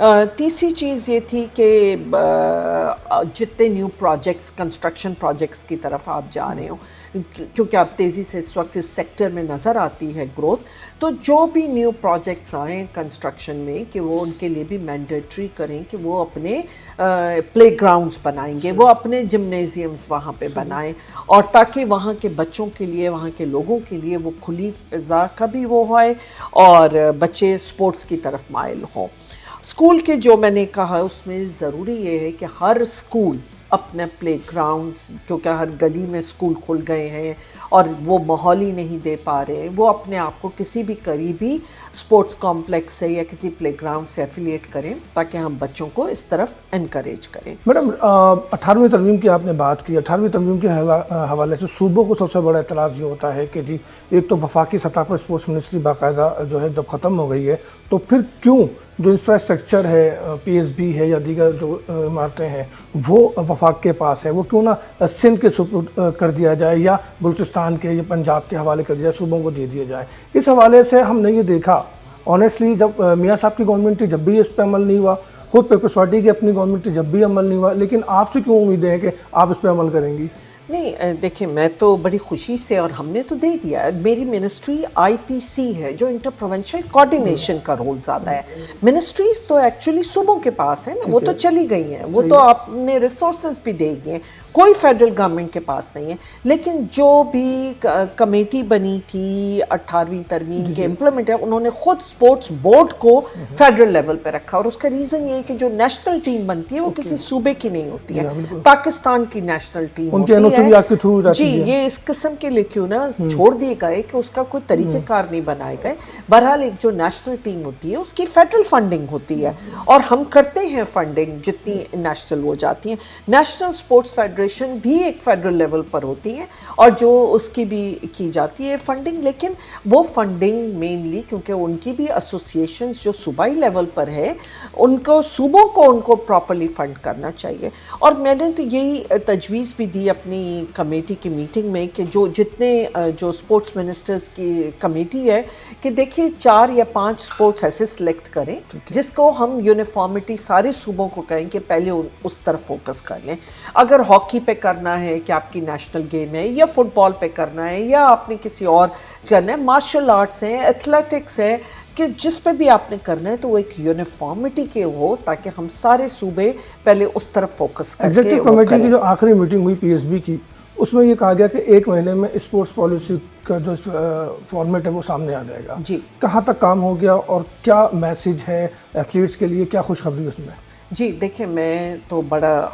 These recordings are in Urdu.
تیسری چیز یہ تھی کہ جتنے نیو پروجیکٹس کنسٹرکشن پروجیکٹس کی طرف آپ جا رہے ہو، کیونکہ آپ تیزی سے اس وقت اس سیکٹر میں نظر آتی ہے گروتھ، تو جو بھی نیو پروجیکٹس آئیں کنسٹرکشن میں کہ وہ ان کے لیے بھی مینڈیٹری کریں کہ وہ اپنے پلے گراؤنڈس بنائیں گے، وہ اپنے جمنیزیمز وہاں پہ بنائیں، اور تاکہ وہاں کے بچوں کے لیے، وہاں کے لوگوں کے لیے وہ کھلی فضا کا بھی وہ ہے اور بچے سپورٹس کی طرف مائل ہوں۔ اسکول کے جو میں نے کہا اس میں ضروری یہ ہے کہ ہر اسکول اپنے پلے گراؤنڈز، کیونکہ ہر گلی میں اسکول کھل گئے ہیں اور وہ ماحول ہی نہیں دے پا رہے، وہ اپنے آپ کو کسی بھی قریبی اسپورٹس کمپلیکس سے یا کسی پلے گراؤنڈ سے ایفیلیٹ کریں تاکہ ہم بچوں کو اس طرف انکریج کریں۔ میڈم 18ویں ترمیم کی آپ نے بات کی، 18ویں ترمیم کے حوالے سے صوبوں کو سب سے بڑا اعتراض یہ ہوتا ہے کہ جی ایک تو وفاقی سطح پر اسپورٹس منسٹری باقاعدہ جو ہے جب ختم ہو گئی ہے تو پھر کیوں جو انفراسٹرکچر ہے، پی ایس بی ہے یا دیگر جو عمارتیں ہیں وہ وفاق کے پاس ہے، وہ کیوں نہ سندھ کے سپرد کر دیا جائے یا بلوچستان کے یا پنجاب کے حوالے کر دیا جائے، صوبوں کو دے دیا جائے۔ اس حوالے سے ہم نے یہ دیکھا آنیسٹلی جب میاں صاحب کی گورنمنٹ تھی جب بھی اس پہ عمل نہیں ہوا، خود پیپلز پارٹی کی اپنی گورنمنٹ تھی جب بھی عمل نہیں ہوا، لیکن آپ سے کیوں امیدیں ہیں کہ آپ اس پہ عمل کریں گی؟ نہیں دیکھیں، میں تو بڑی خوشی سے، اور ہم نے تو دے دیا ہے، میری منسٹری آئی پی سی ہے جو انٹر پروونشل کوارڈینیشن کا رول زیادہ ہے۔ منسٹریز تو ایکچولی صوبوں کے پاس ہے نا، وہ تو چلی گئی ہیں، وہ تو آپ نے ریسورسز بھی دے گئے ہیں، کوئی فیڈرل گورنمنٹ کے پاس نہیں ہے۔ لیکن جو بھی کمیٹی بنی تھی 18ویں ترمیم کے امپلیمنٹ ہے، انہوں نے خود اسپورٹس بورڈ کو فیڈرل لیول پہ رکھا، اور اس کا ریزن یہ ہے کہ جو نیشنل ٹیم بنتی ہے وہ کسی صوبے کی نہیں ہوتی ہے، پاکستان کی نیشنل ٹیم ہوتی ہے۔ جی یہ اس قسم کے لکھیوں نا چھوڑ دیے گئے کہ اس کا کوئی طریقہ کار نہیں بنائے گئے۔ بہرحال ایک جو نیشنل ٹیم ہوتی ہے اس کی فیڈرل فنڈنگ ہوتی ہے، اور ہم کرتے ہیں فنڈنگ جتنی نیشنل ہو جاتی ہیں۔ نیشنل سپورٹس فیڈریشن بھی ایک فیڈرل لیول پر ہوتی ہے اور جو اس کی بھی کی جاتی ہے فنڈنگ، لیکن وہ فنڈنگ مینلی کیونکہ ان کی بھی ایسوسیشنز جو صوبائی لیول پر ہے، ان کو صوبوں کو ان کو پراپرلی فنڈ کرنا چاہیے۔ اور میں نے تو یہی تجویز بھی دی اپنی کمیٹی کی میٹنگ میں کہ جو جتنے جو اسپورٹس منسٹرز کی کمیٹی ہے کہ دیکھیے 4 یا 5 اسپورٹس ایسے سلیکٹ کریں جس کو ہم یونیفارمٹی سارے صوبوں کو کہیں کہ پہلے اس طرف فوکس کر لیں۔ اگر ہاکی پہ کرنا ہے کہ آپ کی نیشنل گیم ہے، یا فٹ بال پہ کرنا ہے، یا آپ نے کسی اور کرنا ہے، مارشل آرٹس ہیں، ایتھلیٹکس ہے، کہ جس پہ بھی آپ نے کرنا ہے تو وہ ایک یونیفارمٹی کے ہو تاکہ ہم سارے صوبے پہلے اس طرف فوکس کر کے ایگزیکٹو کمیٹی کی جو آخری میٹنگ ہوئی پی ایس بی کی، اس میں یہ کہا گیا کہ 1 مہینے میں اسپورٹس پالیسی کا جو فارمیٹ ہے وہ سامنے آ جائے گا۔ جی کہاں تک کام ہو گیا اور کیا میسج ہے ایتھلیٹس کے لیے، کیا خوشخبری اس میں؟ جی دیکھیں، میں تو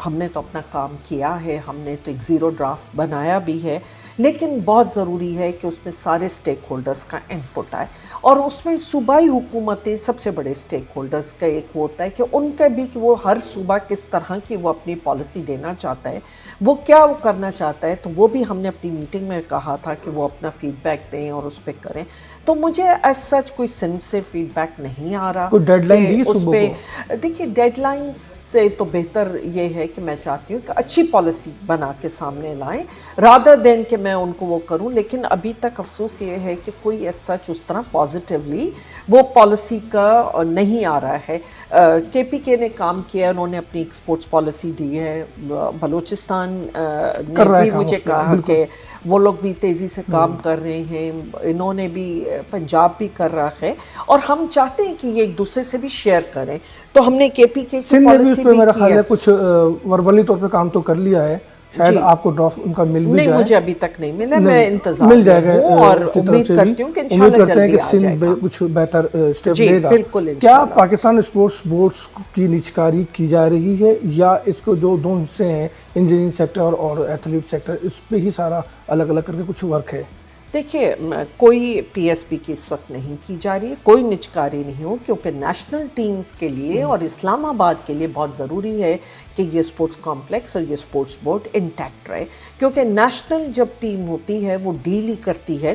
ہم نے تو اپنا کام کیا ہے، ہم نے تو ایک زیرو ڈرافٹ بنایا بھی ہے، لیکن بہت ضروری ہے کہ اس میں سارے سٹیک ہولڈرز کا انپٹ آئے، اور اس میں صوبائی حکومتیں سب سے بڑے سٹیک ہولڈرز کا ایک ہوتا ہے کہ ان کا بھی کہ وہ ہر صوبہ کس طرح کی وہ اپنی پالیسی دینا چاہتا ہے، وہ کیا وہ کرنا چاہتا ہے، تو وہ بھی ہم نے اپنی میٹنگ میں کہا تھا کہ وہ اپنا فیڈ بیک دیں اور اس پہ کریں۔ تو مجھے ایز سچ کوئی سندھ سے فیڈ بیک نہیں آ رہا، کوئی ڈیڈ لائن دی اس صوبوں پہ کو؟ دیکھیے ڈیڈ لائن سے تو بہتر یہ ہے کہ میں چاہتی ہوں کہ اچھی پالیسی بنا کے سامنے لائیں رادر دین کہ میں ان کو وہ کروں، لیکن ابھی تک افسوس یہ ہے کہ کوئی ایز سچ اس طرح پازیٹیولی وہ پالیسی کا نہیں آ رہا ہے۔ کے پی کے نے کام کیا، انہوں نے اپنی ایک اسپورٹس پالیسی دی ہے، بلوچستان نے بھی مجھے کہا کہ وہ لوگ بھی تیزی سے کام کر رہے ہیں، انہوں نے بھی، پنجاب بھی کر رہا ہے، اور ہم چاہتے ہیں کہ یہ ایک دوسرے سے بھی شیئر کریں، تو ہم نے کے پی کے کی پالیسی بھی میرا کی خیال ہے۔ ہے کچھ وربلی طور پہ کام تو کر لیا ہے، شاید آپ کو ڈرافٹ ان کا مل بھی جائے۔ نہیں مجھے ابھی تک نہیں ملا، میں انتظار مل جائے میں ہوں اور امید کرتی ہوں کہ انشاءاللہ جلدی آ جائے گا۔ کچھ بہتر اسٹیپ جی لے گا۔ بالکل کیا انشاءاللہ۔ پاکستان اسپورٹس بورڈز کی نیچکاری کی جا رہی ہے، یا اس کو جو 2 حصے ہیں انجینئرنگ سیکٹر اور ایتھلیٹ سیکٹر، اس پہ ہی سارا الگ الگ کر کے کچھ ورک ہے؟ دیکھیے کوئی پی ایس پی کی اس وقت نہیں کی جا رہی ہے، کوئی نچکاری نہیں ہو، کیونکہ نیشنل ٹیمز کے لیے اور اسلام آباد کے لیے بہت ضروری ہے کہ یہ اسپورٹس کمپلیکس اور یہ اسپورٹس بورڈ انٹیکٹ رہے، کیونکہ نیشنل جب ٹیم ہوتی ہے وہ ڈیل ہی کرتی ہے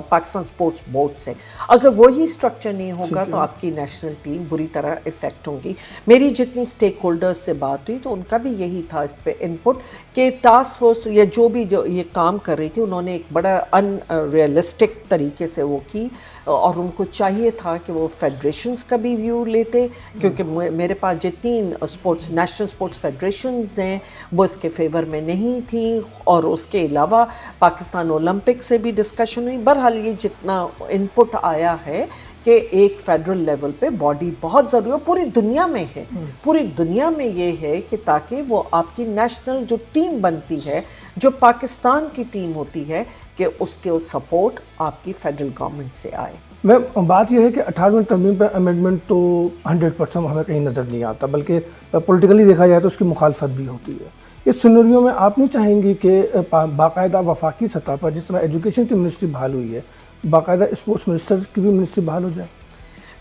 پاکستان اسپورٹس بورڈ سے۔ اگر وہی اسٹرکچر نہیں ہوگا تو آپ کی نیشنل ٹیم بری طرح افیکٹ ہوگی۔ میری جتنی اسٹیک ہولڈرز سے بات ہوئی تو ان کا بھی یہی تھا اس پہ انپٹ کہ ٹاسک فورس یا جو بھی جو یہ کام کر رہی تھی، انہوں نے ایک بڑا ان ریئلسٹک طریقے سے وہ کی, اور ان کو چاہیے تھا کہ وہ فیڈریشنز کا بھی ویو لیتے, کیونکہ میرے پاس جتنی اسپورٹس نیشنل اسپورٹس فیڈریشنز ہیں وہ اس کے فیور میں نہیں تھیں, اور اس کے علاوہ پاکستان اولمپک سے بھی ڈسکشن ہوئی. بہرحال یہ جتنا ان پٹ آیا ہے کہ ایک فیڈرل لیول پہ باڈی بہت ضروری ہے, پوری دنیا میں ہے, پوری دنیا میں یہ ہے کہ تاکہ وہ آپ کی نیشنل جو ٹیم بنتی ہے, جو پاکستان کی ٹیم ہوتی ہے, کہ اس کے سپورٹ آپ کی فیڈرل گورنمنٹ سے آئے. میں بات یہ ہے کہ 18ویں ترمیم پہ امینڈمنٹ تو 100% ہمیں کہیں نظر نہیں آتا, بلکہ پولیٹیکلی دیکھا جائے تو اس کی مخالفت بھی ہوتی ہے. اس سینریو میں آپ نہیں چاہیں گی کہ باقاعدہ وفاقی سطح پر جس طرح ایجوکیشن کی منسٹری بحال ہوئی ہے, باقاعدہ اسپورٹس منسٹر کی بھی منسٹری بحال ہو جائے؟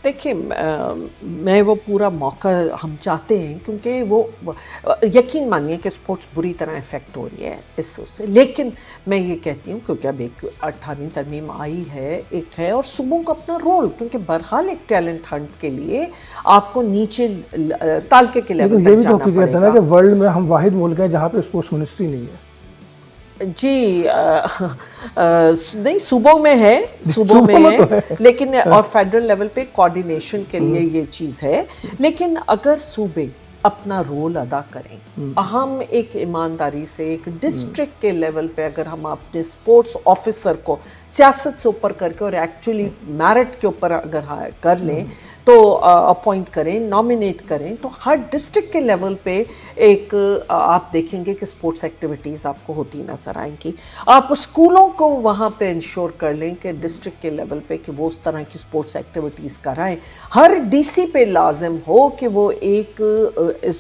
دیکھیں, میں وہ پورا موقع ہم چاہتے ہیں, کیونکہ وہ یقین مانیے کہ اسپورٹس بری طرح افیکٹ ہو رہی ہے اس سے, لیکن میں یہ کہتی ہوں کیونکہ اب ایک 18ویں ترمیم آئی ہے, ایک ہے, اور صوبوں کا اپنا رول, کیونکہ بہرحال ایک ٹیلنٹ ہنٹ کے لیے آپ کو نیچے تالکے کے لیول تک جانا پڑے گا. یہ بھی تو کہ ورلڈ میں ہم واحد ملک ہیں جہاں پہ اسپورٹس منسٹری نہیں ہے. جی نہیں, صوبوں میں ہے, صوبوں میں ہے, لیکن اور فیڈرل لیول پہ کوارڈینیشن کے لیے یہ چیز ہے. لیکن اگر صوبے اپنا رول ادا کریں, ہم ایک ایمانداری سے ایک ڈسٹرکٹ کے لیول پہ اگر ہم اپنے اسپورٹس آفیسر کو سیاست سے اوپر کر کے اور ایکچولی میرٹ کے اوپر اگر کر لیں تو اپوائنٹ کریں, نامینیٹ کریں, تو ہر ڈسٹرکٹ کے لیول پہ ایک آپ دیکھیں گے کہ اسپورٹس ایکٹیویٹیز آپ کو ہوتی نظر آئیں گی. آپ اسکولوں کو وہاں پہ انشور کر لیں کہ ڈسٹرکٹ کے لیول پہ کہ وہ اس طرح کی اسپورٹس ایکٹیویٹیز کرائیں. ہر ڈی سی پہ لازم ہو کہ وہ ایک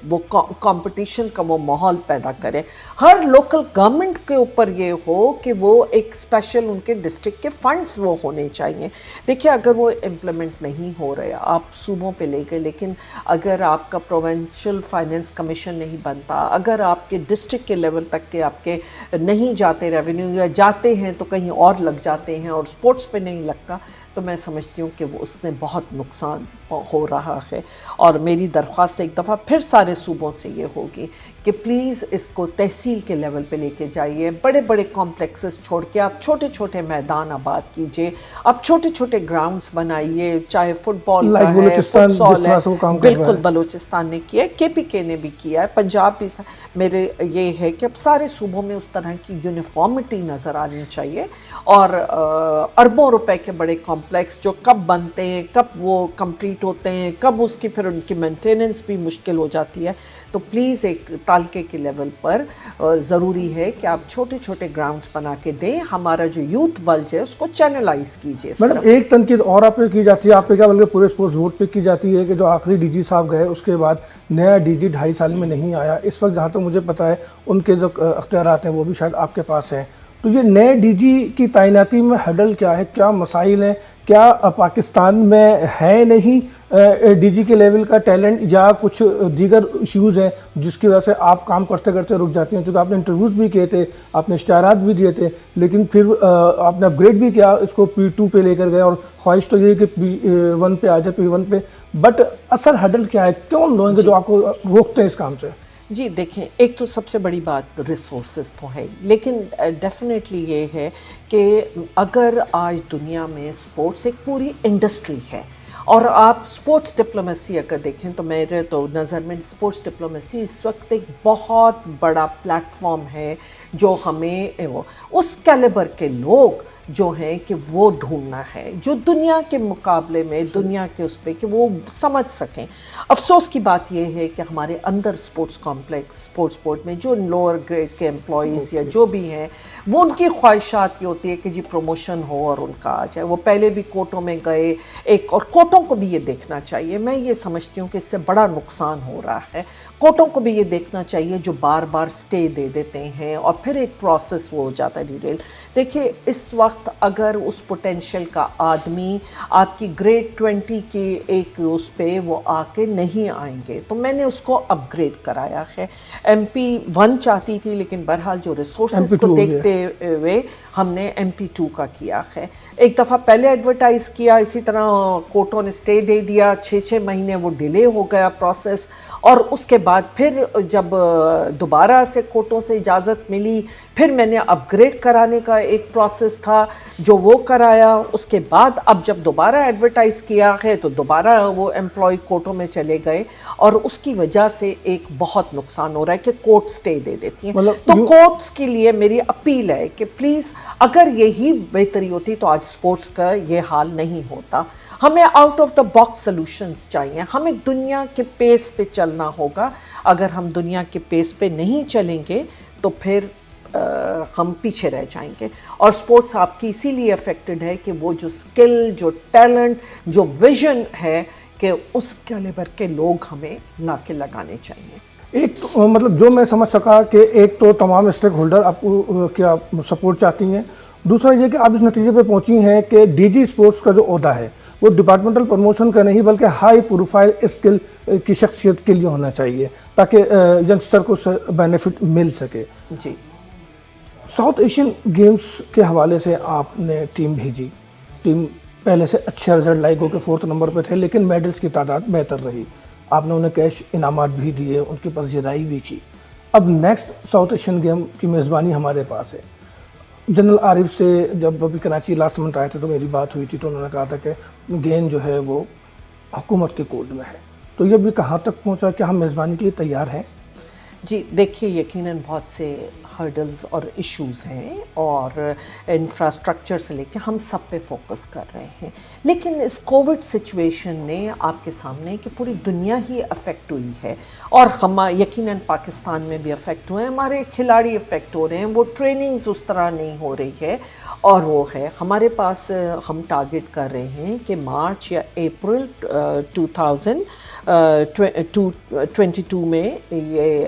وہ کمپٹیشن کا وہ ماحول پیدا کرے. ہر لوکل گورنمنٹ کے اوپر یہ ہو کہ وہ ایک اسپیشل ان کے ڈسٹرکٹ کے فنڈز وہ ہونے چاہیے. دیکھیے, اگر وہ امپلیمنٹ نہیں ہو رہے, آپ صوبوں پہ لے گئے, لیکن اگر آپ کا پروونشل فائنینس کمیشن نہیں بنتا, اگر آپ کے ڈسٹرکٹ کے لیول تک کے آپ کے نہیں جاتے ریونیو, یا جاتے ہیں تو کہیں اور لگ جاتے ہیں اور اسپورٹس پہ نہیں لگتا, تو میں سمجھتی ہوں کہ وہ اس نے بہت نقصان ہو رہا ہے. اور میری درخواست ایک دفعہ پھر سارے صوبوں سے یہ ہوگی کہ پلیز اس کو تحصیل کے لیول پہ لے کے جائیے. بڑے بڑے کمپلیکسز چھوڑ کے آپ چھوٹے چھوٹے میدان آباد کیجیے, آپ چھوٹے چھوٹے گراؤنڈز بنائیے, چاہے فٹ بال کا ہے, فٹ سال ہے. بالکل بلوچستان نے کیا ہے, کے پی کے نے بھی کیا ہے, پنجاب بھی. میرے یہ ہے کہ اب سارے صوبوں میں اس طرح کی یونیفارمٹی نظر آنی چاہیے, اور اربوں روپے کے بڑے کمپلیکس جو کب بنتے ہیں, کب وہ کمپلیٹ ہوتے ہیں, کب اس کی پھر ان کی مینٹیننس بھی مشکل ہو جاتی ہے. تو پلیز ایک تالکے کے لیول پر ضروری ہے کہ آپ چھوٹے چھوٹے گراؤنڈز بنا کے دیں. ہمارا جو یوتھ بلج ہے اس کو چینلائز کیجیے. میڈم, ایک تنقید اور آپ پہ کی جاتی ہے, آپ پہ کیا بلکہ پورے اسپورٹس بورڈ پہ کی جاتی ہے کہ جو آخری ڈی جی صاحب گئے اس کے بعد نیا ڈی جی 2.5 سال میں نہیں آیا. اس وقت جہاں تک مجھے پتہ ہے ان کے جو اختیارات ہیں وہ بھی شاید آپ کے پاس ہیں. تو یہ نئے ڈی جی کی تعیناتی میں ہڈل کیا ہے, کیا مسائل ہیں, کیا پاکستان میں ہے نہیں ڈی جی کے لیول کا ٹیلنٹ, یا کچھ دیگر ایشوز ہیں جس کی وجہ سے آپ کام کرتے کرتے رک جاتی ہیں؟ چونکہ آپ نے انٹرویوز بھی کیے تھے, آپ نے اشتہارات بھی دیے تھے, لیکن پھر آپ نے اپ گریڈ بھی کیا, اس کو P2 پہ لے کر گئے, اور خواہش تو یہ ہے کہ P1 پہ آ جائے, P1 پہ. بٹ اصل ہڈل کیا ہے, کون لوگ ہیں جو آپ کو روکتے ہیں اس کام سے؟ جی دیکھیں, ایک تو سب سے بڑی بات ریسورسز تو ہے, لیکن ڈیفینیٹلی یہ ہے کہ اگر آج دنیا میں سپورٹس ایک پوری انڈسٹری ہے, اور آپ سپورٹس ڈپلومیسی اگر دیکھیں تو میرے تو نظر میں سپورٹس ڈپلومیسی اس وقت ایک بہت بڑا پلیٹ فارم ہے جو ہمیں اس کیلیبر کے لوگ جو ہیں کہ وہ ڈھونڈنا ہے, جو دنیا کے مقابلے میں دنیا کے اس پہ کہ وہ سمجھ سکیں. افسوس کی بات یہ ہے کہ ہمارے اندر سپورٹس کمپلیکس, سپورٹس بورڈ میں جو لوور گریڈ کے امپلائیز یا جو بھی ہیں, وہ ان کی خواہشات یہ ہوتی ہے کہ جی پروموشن ہو اور ان کا آ جائے. وہ پہلے بھی کورٹوں میں گئے, ایک اور کورٹوں کو بھی یہ دیکھنا چاہیے. میں یہ سمجھتی ہوں کہ اس سے بڑا نقصان ہو رہا ہے. کورٹوں کو بھی یہ دیکھنا چاہیے جو بار بار سٹے دے دیتے ہیں اور پھر ایک پروسیس وہ ہو جاتا ہے ڈیٹیل. دیکھیے, اس وقت اگر اس پوٹینشیل کا آدمی آپ کی گریڈ 20 کے ایک اس پہ وہ آ کے نہیں آئیں گے, تو میں نے اس کو اپ گریڈ کرایا ہے. MP1 چاہتی تھی, لیکن بہرحال جو ریسورسز کو دیکھتے ہوئے ہم نے MP2 کا کیا ہے. ایک دفعہ پہلے ایڈورٹائز کیا, اسی طرح کورٹوں نے سٹے دے دیا, 6 مہینے وہ ڈیلے ہو گیا پروسیس, اور اس کے بعد پھر جب دوبارہ سے کورٹوں سے اجازت ملی پھر میں نے اپ گریڈ کرانے کا ایک پروسیس تھا جو وہ کرایا. اس کے بعد اب جب دوبارہ ایڈورٹائز کیا ہے تو دوبارہ وہ امپلائی کورٹوں میں چلے گئے اور اس کی وجہ سے ایک بہت نقصان ہو رہا ہے کہ کورٹ سٹے دے دیتی ہیں. تو کورٹس کے لیے میری اپیل ہے کہ پلیز اگر یہی بہتری ہوتی تو آج سپورٹس کا یہ حال نہیں ہوتا. ہمیں out of the box solutions چاہیے. ہمیں دنیا کے پیس پہ چلنا ہوگا. اگر ہم دنیا کے پیس پہ نہیں چلیں گے تو پھر ہم پیچھے رہ جائیں گے. اور سپورٹس آپ کی اسی لیے افیکٹڈ ہے کہ وہ جو اسکل، جو ٹیلنٹ، جو ویژن ہے کہ اس کیلیبر کے لوگ ہمیں لا کے لگانے چاہیے. ایک تو مطلب جو میں سمجھ سکا کہ ایک تو تمام اسٹیک ہولڈر آپ کو کیا سپورٹ چاہتی ہیں، دوسرا یہ کہ آپ اس نتیجے پہ پہنچی ہیں کہ ڈی جی اسپورٹس کا جو عہدہ ہے وہ ڈپارٹمنٹل پروموشن کا نہیں بلکہ ہائی پروفائل اسکل کی شخصیت کے لیے ہونا چاہیے تاکہ ینگسٹر کو بینیفٹ مل سکے. جی ساؤتھ ایشین گیمز کے حوالے سے آپ نے ٹیم بھیجی، ٹیم پہلے سے اچھا رزلٹ لائی گو کہ 4 نمبر پہ تھے لیکن میڈلز کی تعداد بہتر رہی. آپ نے انہیں کیش انعامات بھی دیے، ان کے پاس پذیرائی بھی کی. اب نیکسٹ ساؤتھ ایشین گیم کی میزبانی ہمارے پاس ہے. جنرل عارف سے جب ابھی کراچی لاسٹ منتھ آئے تھے تو میری بات ہوئی تھی تو انہوں نے کہا تھا کہ گیم جو ہے وہ حکومت کے کولڈ میں ہے. تو یہ بھی کہاں تک پہنچا کہ ہم میزبانی کے لیے تیار ہیں؟ جی دیکھیے یقیناً بہت سے ہرڈلز اور ایشوز ہیں اور انفراسٹرکچر سے لے کے ہم سب پہ فوکس کر رہے ہیں. لیکن اس کووڈ سچویشن نے آپ کے سامنے کہ پوری دنیا ہی افیکٹ ہوئی ہے اور ہم یقیناً پاکستان میں بھی افیکٹ ہوئے ہیں. ہمارے کھلاڑی افیکٹ ہو رہے ہیں، وہ ٹریننگز اس طرح نہیں ہو رہی ہے. اور وہ ہے ہمارے پاس ہم ٹارگٹ کر رہے ہیں کہ مارچ یا اپریل 2022 میں یہ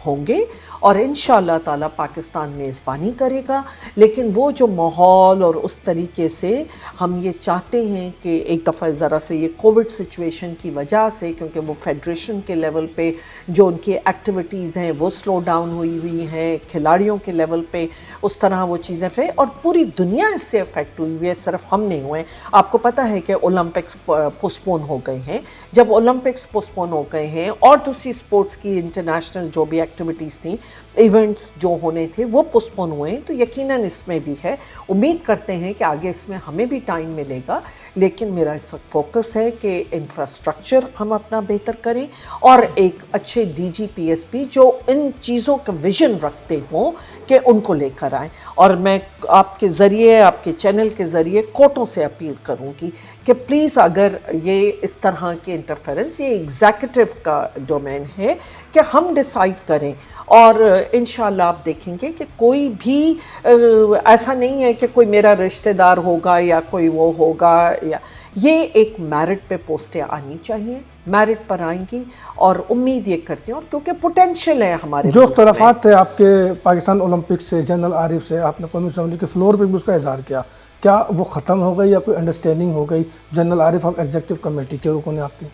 ہوں گے اور انشاءاللہ تعالیٰ پاکستان میزبانی کرے گا. لیکن وہ جو ماحول اور اس طریقے سے ہم یہ چاہتے ہیں کہ ایک دفعہ ذرا سے یہ کووڈ سچویشن کی وجہ سے کیونکہ وہ فیڈریشن کے لیول پہ جو ان کی ایکٹیویٹیز ہیں وہ سلو ڈاؤن ہوئی ہیں، کھلاڑیوں کے لیول پہ اس طرح وہ چیزیں پھر اور پوری دنیا اس سے افیکٹ ہوئی ہے، صرف ہم نہیں ہوئے. آپ کو پتہ ہے کہ اولمپکس پوسٹپون ہو گئے ہیں. جب اولمپکس پوسٹپون ہو گئے ہیں اور دوسری اسپورٹس کی انٹرنیشنل جو بھی ایکٹیویٹیز تھیں، ایونٹس جو ہونے تھے وہ پوسٹپون ہوئے ہیں، تو یقیناً اس میں بھی ہے. امید کرتے ہیں کہ آگے اس میں ہمیں بھی ٹائم ملے گا. لیکن میرا اس وقت فوکس ہے کہ انفراسٹرکچر ہم اپنا بہتر کریں اور ایک اچھے D G P S P جو ان چیزوں کا ویژن رکھتے ہوں کہ ان کو لے کر آئیں. اور میں آپ کے ذریعے، آپ کے چینل کے ذریعے کورٹوں سے اپیل کروں گی کہ پلیز اگر یہ اس طرح کے انٹرفیرنس یہ ایگزیکٹو کا ڈومین ہے کہ ہم ڈیسائیڈ کریں. اور انشاءاللہ آپ دیکھیں گے کہ کوئی بھی ایسا نہیں ہے کہ کوئی میرا رشتہ دار ہوگا یا کوئی وہ ہوگا، یا یہ ایک میرٹ پہ پوسٹیں آنی چاہیے، میرٹ پر آئیں گی اور امید یہ کرتے ہیں اور کیونکہ پوٹینشیل ہے ہمارے جو اختلافات تھے آپ کے پاکستان اولمپک سے جنرل عارف سے، آپ نے قومی اسمبلی کے فلور پہ بھی اس کا اظہار کیا، کیا وہ ختم ہو گئی یا کوئی انڈرسٹینڈنگ ہو گئی جنرل عارف آپ ایگزیکٹو کمیٹی کے رکن آپ کی؟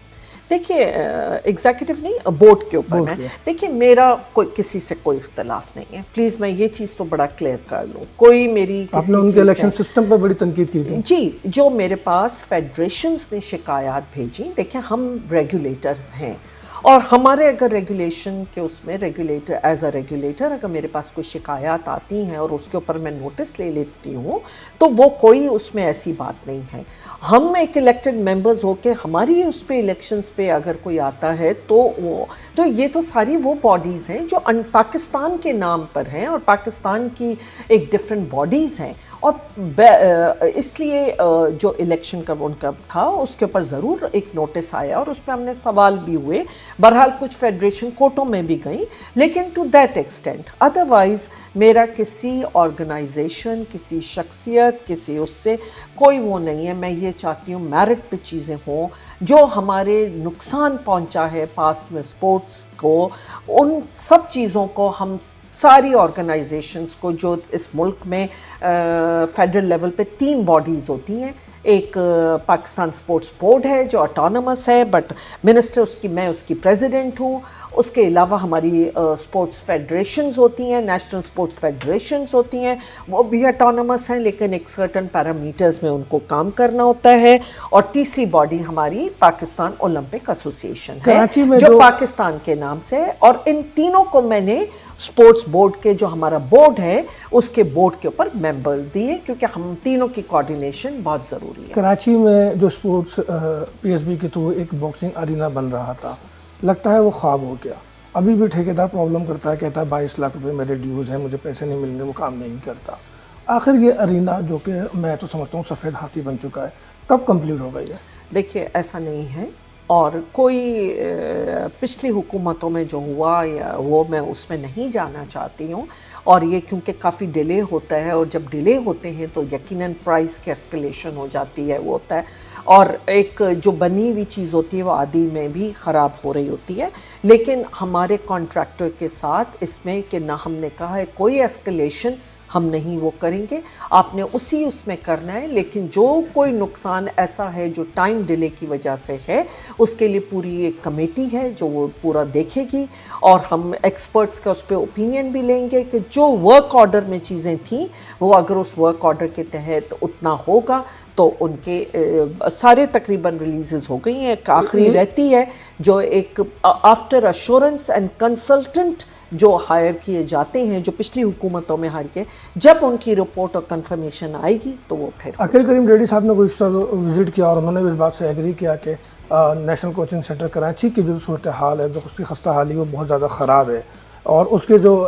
دیکھیے ایگزیکٹو نہیں، بورڈ کے اوپر میں دیکھیے میرا کوئی کسی سے کوئی اختلاف نہیں ہے. پلیز میں یہ چیز تو بڑا کلیئر کر لوں، کوئی میری آپ نے ان کے الیکشن سسٹم پہ بڑی تنقید کی تھی. جی جو میرے پاس فیڈریشنز نے شکایات بھیجی، دیکھیں ہم ریگولیٹر ہیں اور ہمارے اگر ریگولیشن کے اس میں ریگولیٹر ایز اے ریگولیٹر اگر میرے پاس کوئی شکایات آتی ہیں اور اس کے اوپر میں نوٹس لے لیتی ہوں تو وہ کوئی اس میں ایسی بات نہیں ہے. ہم ایک الیکٹڈ ممبرز ہو کے ہماری اس پہ الیکشنز پہ اگر کوئی آتا ہے تو یہ تو ساری وہ باڈیز ہیں جو پاکستان کے نام پر ہیں اور پاکستان کی ایک ڈفرینٹ باڈیز ہیں. اور اس لیے جو الیکشن کا ان کا تھا اس کے اوپر ضرور ایک نوٹس آیا اور اس پہ ہم نے سوال بھی ہوئے. بہرحال کچھ فیڈریشن کورٹوں میں بھی گئیں لیکن ٹو دیٹ ایکسٹینٹ. ادروائز میرا کسی آرگنائزیشن، کسی شخصیت، کسی اس سے کوئی وہ نہیں ہے. میں یہ چاہتی ہوں میرٹ پہ چیزیں ہوں. جو ہمارے نقصان پہنچا ہے پاسٹ میں اسپورٹس کو، ان سب چیزوں کو ہم ساری آرگنائزیشنز کو جو اس ملک میں فیڈرل لیول پہ 3 باڈیز ہوتی ہیں. ایک پاکستان اسپورٹس بورڈ ہے جو آٹونومس ہے بٹ منسٹر میں اس کی پریزیڈنٹ ہوں، اس کے علاوہ ہماری اسپورٹس فیڈریشنز ہوتی ہیں، نیشنل اسپورٹس فیڈریشنز ہوتی ہیں، وہ بھی اٹانومس ہیں لیکن ایک سرٹن پیرامیٹرز میں ان کو کام کرنا ہوتا ہے. اور تیسری باڈی ہماری پاکستان اولمپک ایسوسیشن ہے جو پاکستان کے نام سے ہے. اور ان تینوں کو میں نے اسپورٹس بورڈ کے جو ہمارا بورڈ ہے اس کے بورڈ کے اوپر ممبر دیے کیونکہ ہم تینوں کی کوارڈینیشن بہت ضروری ہے. کراچی میں جو اسپورٹس پی ایس بی کے تھرو ایک باکسنگ ارینا بن رہا تھا، لگتا ہے وہ خواب ہو گیا. ابھی بھی ٹھیکیدار پرابلم کرتا ہے، کہتا ہے 22 لاکھ روپے میرے ڈیوز ہیں، مجھے پیسے نہیں مل رہے، وہ کام نہیں کرتا. آخر یہ ارینا جو کہ میں تو سمجھتا ہوں سفید ہاتھی بن چکا ہے، کب کمپلیٹ ہو گئی ہے؟ دیکھیے ایسا نہیں ہے، اور کوئی پچھلی حکومتوں میں جو ہوا یا وہ میں اس میں نہیں جانا چاہتی ہوں. اور یہ کیونکہ کافی ڈیلے ہوتا ہے، اور جب ڈیلے ہوتے ہیں تو یقیناً پرائز کی اسکلیشن ہو جاتی ہے، وہ ہوتا ہے. اور ایک جو بنی ہوئی چیز ہوتی ہے وہ آدھی میں بھی خراب ہو رہی ہوتی ہے. لیکن ہمارے کانٹریکٹر کے ساتھ اس میں کہ نہ ہم نے کہا ہے کوئی ایسکلیشن ہم نہیں وہ کریں گے، آپ نے اسی اس میں کرنا ہے. لیکن جو کوئی نقصان ایسا ہے جو ٹائم ڈیلے کی وجہ سے ہے، اس کے لیے پوری ایک کمیٹی ہے جو وہ پورا دیکھے گی، اور ہم ایکسپرٹس کا اس پہ اوپینین بھی لیں گے کہ جو ورک آرڈر میں چیزیں تھیں وہ اگر اس ورک آرڈر کے تحت اتنا ہوگا تو ان کے سارے تقریباً ریلیزز ہو گئی ہیں. ایک آخری رہتی ہے جو ایک آفٹر ایشورنس اینڈ کنسلٹنٹ جو ہائر کیے جاتے ہیں، جو پچھلی حکومتوں میں ہائر کیے، جب ان کی رپورٹ اور کنفرمیشن آئے گی تو وہ پھر. عقیل کریم ریڈی صاحب نے گزشتہ وزٹ کیا اور انہوں نے بھی اس بات سے ایگری کیا کہ نیشنل کوچنگ سینٹر کراچی کی جو صورتحال ہے، جو اس کی خستہ حالی وہ بہت زیادہ خراب ہے، اور اس کے جو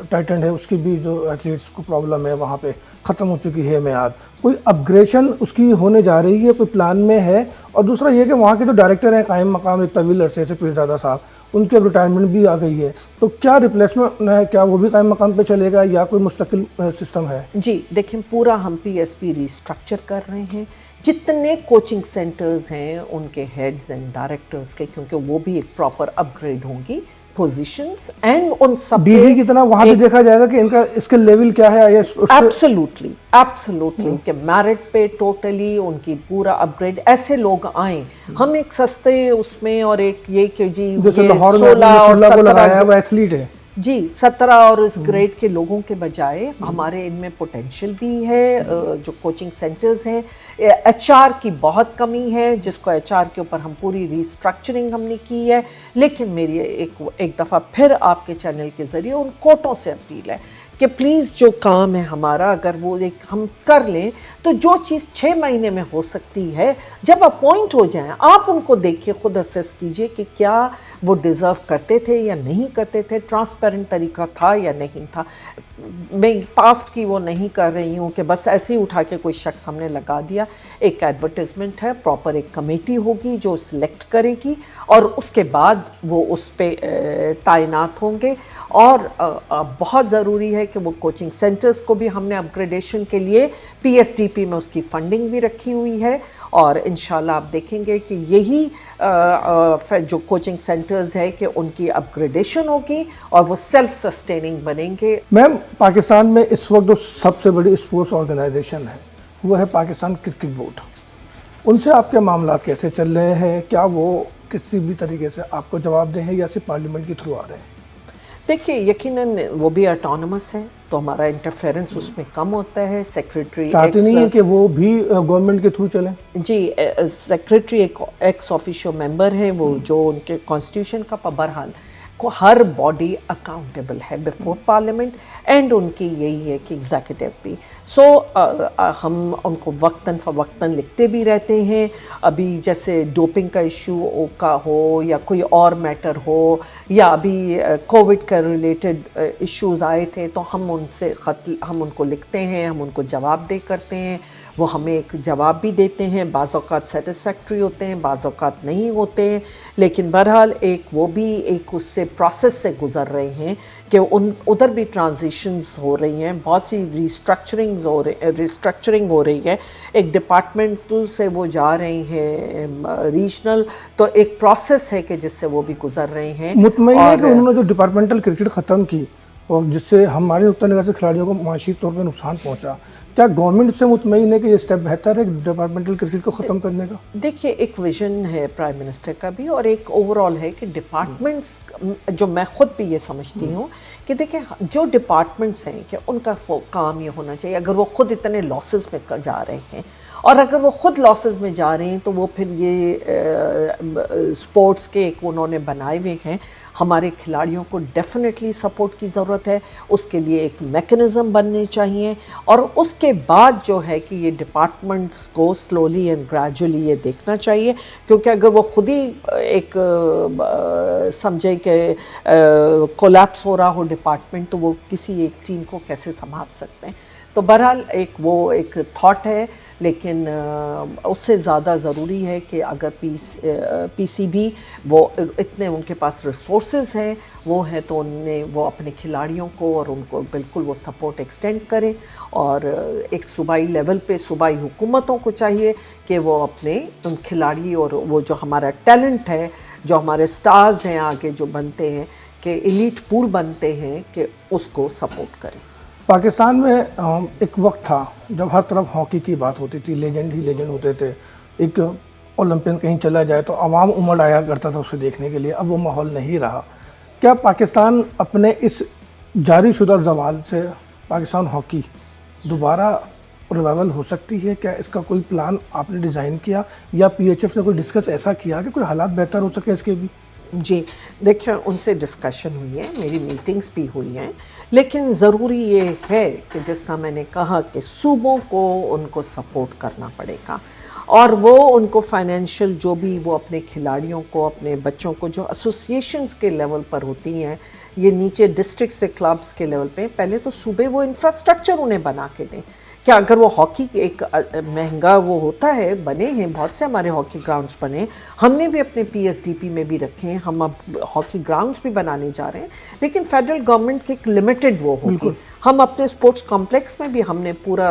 ٹائٹنڈ ہے اس کی بھی جو ایتھلیٹس کو پرابلم ہے وہاں پہ ختم ہو چکی ہے میعاد. کوئی اپگریشن اس کی ہونے جا رہی ہے، کوئی پلان میں ہے؟ اور دوسرا یہ کہ وہاں کے جو ڈائریکٹر ہیں قائم مقام ایک طویل عرصے سے پیرزادہ صاحب، ان کی اب ریٹائرمنٹ بھی آ گئی ہے، تو کیا ریپلیسمنٹ ہے؟ کیا وہ بھی قائم مقام پہ چلے گا یا کوئی مستقل سسٹم ہے؟ جی دیکھیں، پورا ہم پی ایس پی ریسٹرکچر کر رہے ہیں. جتنے کوچنگ سینٹرز ہیں ان کے ہیڈز اینڈ ڈائریکٹرز کے، کیونکہ وہ بھی ایک پراپر اپ گریڈ ہوں گی پوزیشنز، اینڈ ان سب ڈی جی کی طرح وہاں پہ دیکھا جائے گا کہ ان کا اسکل لیول کیا ہے. ایبسلوٹلی کہ میرٹ پہ ٹوٹلی ان کی پورا اپ گریڈ ایسے لوگ آئیں. ہم ایک سستے اس میں، اور ایک یہ کہ جی 16 اور 17 ایتھلیٹ ہے، جی 17 اور اس گریڈ کے لوگوں کے بجائے ہمارے ان میں پوٹینشیل بھی ہے. جو کوچنگ سینٹرز ہیں، ایچ آر کی بہت کمی ہے، جس کو ایچ آر کے اوپر ہم پوری ریسٹرکچرنگ ہم نے کی ہے. لیکن میری ایک دفعہ پھر آپ کے چینل کے ذریعے ان کوٹوں سے اپیل ہے کہ پلیز جو کام ہے ہمارا اگر وہ ایک ہم کر لیں تو جو چیز 6 مہینے میں ہو سکتی ہے، جب اپوائنٹ ہو جائیں آپ ان کو دیکھیے، خود اسیس کیجئے کہ کیا وہ ڈیزرو کرتے تھے یا نہیں کرتے تھے، ٹرانسپیرنٹ طریقہ تھا یا نہیں تھا. میں پاسٹ کی وہ نہیں کر رہی ہوں کہ بس ایسے ہی اٹھا کے کوئی شخص ہم نے لگا دیا. ایک ایڈورٹیزمنٹ ہے، پراپر ایک کمیٹی ہوگی جو سلیکٹ کرے گی، اور اس کے بعد وہ اس پہ تعینات ہوں گے. اور بہت ضروری ہے کہ وہ کوچنگ سینٹرز کو بھی ہم نے اپ گریڈیشن کے لیے پی ایس ڈی پی میں اس کی فنڈنگ بھی رکھی ہوئی ہے. اور انشاءاللہ آپ دیکھیں گے کہ یہی جو کوچنگ سینٹرز ہے کہ ان کی اپ گریڈیشن ہوگی اور وہ سیلف سسٹیننگ بنیں گے. میم، پاکستان میں اس وقت جو سب سے بڑی اسپورٹس آرگنائزیشن ہے وہ ہے پاکستان کرکٹ بورڈ. ان سے آپ کے معاملات کیسے چل رہے ہیں؟ کیا وہ کسی بھی طریقے سے آپ کو جواب دیں یا صرف پارلیمنٹ کے تھرو آ رہے ہیں؟ دیکھیے یقیناً وہ بھی اٹانومس ہے تو ہمارا انٹرفیرنس اس میں کم ہوتا ہے. سیکریٹری چاہتے نہیں ہیں کہ وہ بھی گورنمنٹ کے تھرو چلیں؟ جی سیکریٹری ایک ایکس آفیشیو ممبر ہیں، وہ جو ان کے کانسٹیٹیوشن کا بہرحال کو ہر باڈی اکاؤنٹیبل ہے بیفور پارلیمنٹ، اینڈ ان کی یہی ہے کہ ایگزیکٹو بھی. سو ہم ان کو وقتاً فوقتاً لکھتے بھی رہتے ہیں. ابھی جیسے ڈوپنگ کا ایشو کا ہو یا کوئی اور میٹر ہو، یا ابھی کووڈ کا ریلیٹڈ ایشوز آئے تھے تو ہم ان سے ہم ان کو لکھتے ہیں، ہم ان کو جواب دے کرتے ہیں. وہ ہمیں ایک جواب بھی دیتے ہیں، بعض اوقات سیٹسفیکٹری ہوتے ہیں، بعض اوقات نہیں ہوتے ہیں. لیکن بہرحال ایک وہ بھی ایک اس سے پروسیس سے گزر رہے ہیں کہ ادھر بھی ٹرانزیشنز ہو رہی ہیں، بہت سی ریسٹرکچرنگ ہو رہی ہے. ایک ڈپارٹمنٹل سے وہ جا رہے ہیں ریجنل، تو ایک پروسیس ہے کہ جس سے وہ بھی گزر رہے ہیں. مطمئن ہے کہ انہوں نے جو ڈپارٹمنٹل کرکٹ ختم کی اور جس سے ہمارے نقطہ نظر سے کھلاڑیوں کو معاشی طور پہ نقصان پہنچا، کیا گورنمنٹ سے مطمئن ہے کہ یہ اسٹیپ بہتر ہے ڈپارٹمنٹل کرکٹ کو ختم کرنے کا؟ دیکھیے ایک ویژن ہے پرائم منسٹر کا بھی اور ایک اوور آل ہے کہ ڈپارٹمنٹس جو میں خود بھی یہ سمجھتی ہوں کہ دیکھیں جو ڈپارٹمنٹس ہیں کہ ان کا کام یہ ہونا چاہیے اگر وہ خود اتنے لاسز میں جا رہے ہیں اور اگر وہ خود لاسز میں جا رہے ہیں تو وہ پھر یہ سپورٹس کے ایک انہوں نے بنائے ہوئے ہیں ہمارے کھلاڑیوں کو ڈیفینیٹلی سپورٹ کی ضرورت ہے اس کے لیے ایک میکنزم بننے چاہیے اور اس کے بعد جو ہے کہ یہ ڈپارٹمنٹس کو سلولی اینڈ گریجولی یہ دیکھنا چاہیے کیونکہ اگر وہ خود ہی ایک سمجھے کہ کولیپس ہو رہا ہو ڈپارٹمنٹ تو وہ کسی ایک ٹیم کو کیسے سنبھال سکتے ہیں. تو بہرحال ایک تھاٹ ہے لیکن اس سے زیادہ ضروری ہے کہ اگر پی سی بی وہ اتنے ان کے پاس ریسورسز ہیں وہ ہے تو وہ اپنے کھلاڑیوں کو اور ان کو بالکل وہ سپورٹ ایکسٹینڈ کریں اور ایک صوبائی لیول پہ صوبائی حکومتوں کو چاہیے کہ وہ اپنے ان کھلاڑی اور وہ جو ہمارا ٹیلنٹ ہے جو ہمارے سٹارز ہیں آگے جو بنتے ہیں کہ ایلیٹ پول بنتے ہیں کہ اس کو سپورٹ کریں. پاکستان میں ایک وقت تھا جب ہر طرف ہاکی کی بات ہوتی تھی, لیجنڈ ہی لیجنڈ ہوتے تھے, ایک اولمپئن کہیں چلا جائے تو عوام امڑ آیا کرتا تھا اسے دیکھنے کے لیے. اب وہ ماحول نہیں رہا. کیا پاکستان اپنے اس جاری شدہ زوال سے پاکستان ہاکی دوبارہ ریوائول ہو سکتی ہے؟ کیا اس کا کوئی پلان آپ نے ڈیزائن کیا یا پی ایچ ایف نے کوئی ڈسکس ایسا کیا کہ کوئی حالات بہتر ہو سکے اس کے بھی؟ جی دیکھیں ان سے ڈسکشن ہوئی ہے, میری میٹنگز بھی ہوئی ہیں, لیکن ضروری یہ ہے کہ جس طرح میں نے کہا کہ صوبوں کو ان کو سپورٹ کرنا پڑے گا اور وہ ان کو فائنینشیل جو بھی وہ اپنے کھلاڑیوں کو اپنے بچوں کو جو ایسوسیشنز کے لیول پر ہوتی ہیں یہ نیچے ڈسٹرکٹ سے کلبس کے لیول پہ پہلے تو صوبے وہ انفراسٹرکچر انہیں بنا کے دیں. کیا اگر وہ ہاکی ایک مہنگا وہ ہوتا ہے, بنے ہیں بہت سے ہمارے ہاکی گراؤنڈز بنے, ہم نے بھی اپنے پی ایس ڈی پی میں بھی رکھے ہیں, ہم اب ہاکی گراؤنڈز بھی بنانے جا رہے ہیں, لیکن فیڈرل گورنمنٹ کی ایک لمیٹڈ وہ ہوگی. ہم اپنے اسپورٹس کمپلیکس میں بھی ہم نے پورا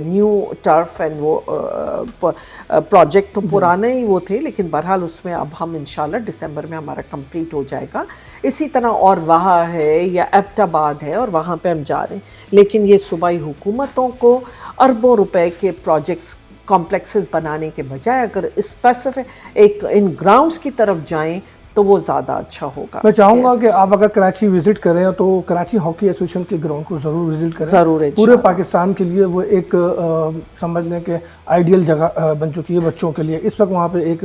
نیو ٹرف اینڈ وہ پروجیکٹ تو پرانے ہی وہ تھے لیکن بہرحال اس میں اب ہم انشاءاللہ دسمبر میں ہمارا کمپلیٹ ہو جائے گا. اسی طرح اور وہاں ہے یا ایبٹ آباد ہے اور وہاں پہ ہم جا رہے ہیں, لیکن یہ صوبائی حکومتوں کو اربوں روپے کے پروجیکٹس کمپلیکسز بنانے کے بجائے اگر اسپیسیفک ایک ان گراؤنڈز کی طرف جائیں تو وہ زیادہ اچھا ہوگا. میں چاہوں گا کہ آپ اگر کراچی وزٹ کریں تو کراچی ہاکی ایسوسیشن کے گراؤنڈ کو ضرور وزٹ کریں. ضرور پورے پاکستان کے لیے وہ ایک سمجھ لیں کہ آئیڈیل جگہ بن چکی ہے بچوں کے لیے. اس وقت وہاں پہ ایک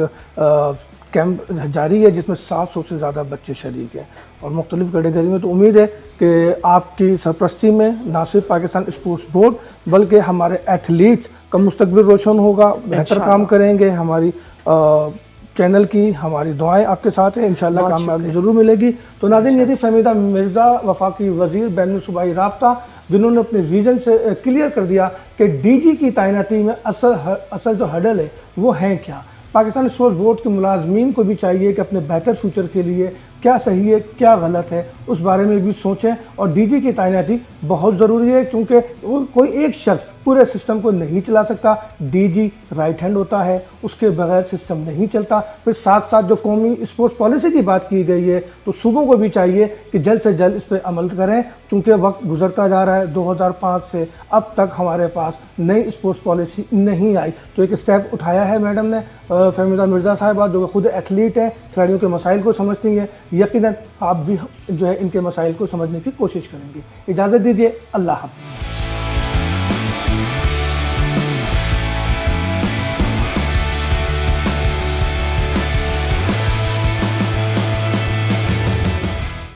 کیمپ جاری ہے جس میں 700 سے زیادہ بچے شریک ہیں اور مختلف کیٹیگری میں. تو امید ہے کہ آپ کی سرپرستی میں نہ صرف پاکستان اسپورٹس بورڈ بلکہ ہمارے ایتھلیٹس کا مستقبل روشن ہوگا, بہتر کام کریں گے. ہماری چینل کی ہماری دعائیں آپ کے ساتھ ہیں, انشاءاللہ کامیابی ضرور ملے گی. تو ناظرین یہ تھی فہمیدہ مرزا, وفاقی وزیر بین الصوبائی رابطہ, جنہوں نے اپنے ویژن سے کلیئر کر دیا کہ ڈی جی کی تعیناتی میں اصل جو ہڈل ہے وہ ہیں کیا. پاکستان اسپورٹس بورڈ کے ملازمین کو بھی چاہیے کہ اپنے بہتر فیوچر کے لیے کیا صحیح ہے کیا غلط ہے اس بارے میں بھی سوچیں, اور ڈی جی کی تعیناتی بہت ضروری ہے کیونکہ کوئی ایک شخص پورے سسٹم کو نہیں چلا سکتا. ڈی جی رائٹ ہینڈ ہوتا ہے, اس کے بغیر سسٹم نہیں چلتا. پھر ساتھ ساتھ جو قومی اسپورٹس پالیسی کی بات کی گئی ہے تو صوبوں کو بھی چاہیے کہ جلد سے جلد اس پہ عمل کریں, چونکہ وقت گزرتا جا رہا ہے. 2005 سے اب تک ہمارے پاس نئی اسپورٹس پالیسی نہیں آئی. تو ایک اسٹیپ اٹھایا ہے میڈم نے, فہمیدہ مرزا صاحبہ جو خود ایتھلیٹ ہیں, کھلاڑیوں کے مسائل کو سمجھتی ہیں. یقیناً آپ بھی جو ہے ان کے مسائل کو سمجھنے کی کوشش کریں گے. اجازت دیجیے, اللہ حافظ.